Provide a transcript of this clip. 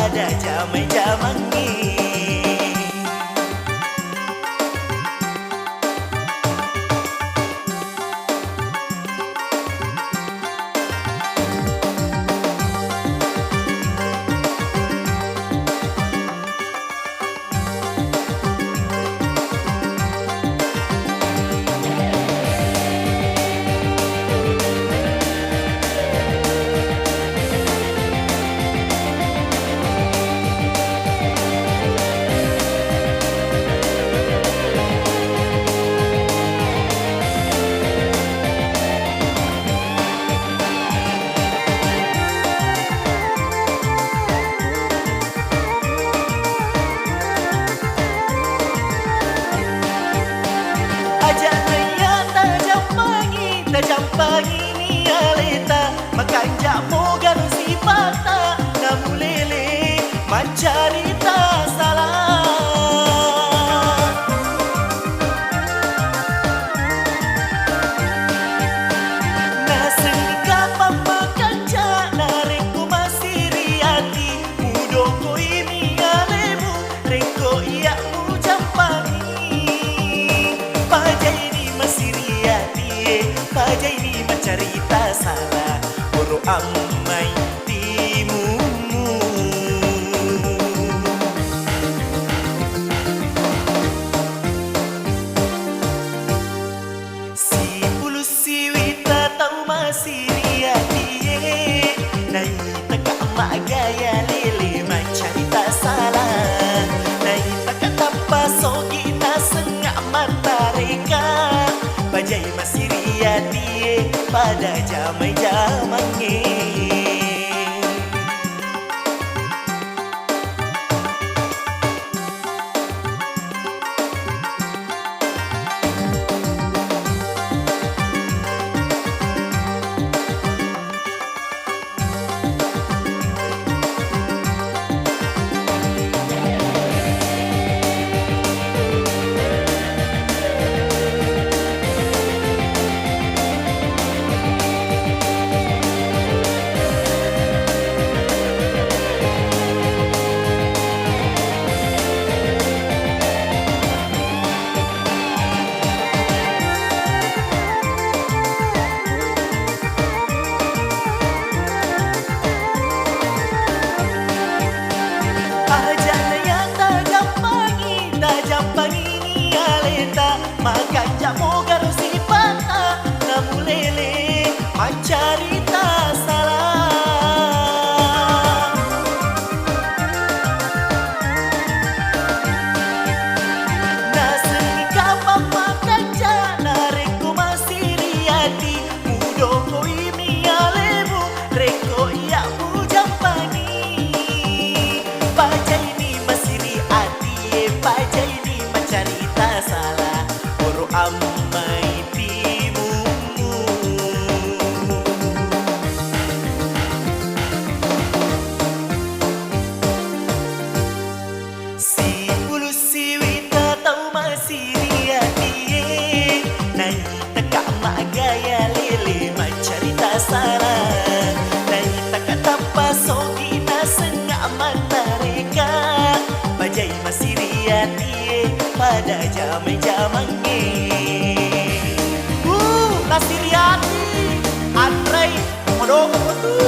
pada zaman ni. Tajam pagi ni aleta makan jamu garu si pata namu lele mencarita salah naseng kapam makan ja nareku masih riati mudoko ini alemu reko iya ujam pagi pajai ni masih riati pajai ni mencerita salah boro amai timumu si pulu si wita tau masih riati nai teka emak gaya lele mencerita salah nai teka tanpa sogi tak sengak mata reka pajai masih riati pada zaman ni. Makan jamu garu si pata namu lele mencerita salah naseng kapam makan ja nareku masih riati mudoko ini alemu reko iya ujam pagi pajai ni masih riati pajai ni mencerita salah amai timumu si pulu si wita tau masih riati nai teka emak gaya lele mencerita salah nai teka tanpa sogi nasengak mata reka pajai masih riati pada zaman ni. Nasiriati Andrei Modoko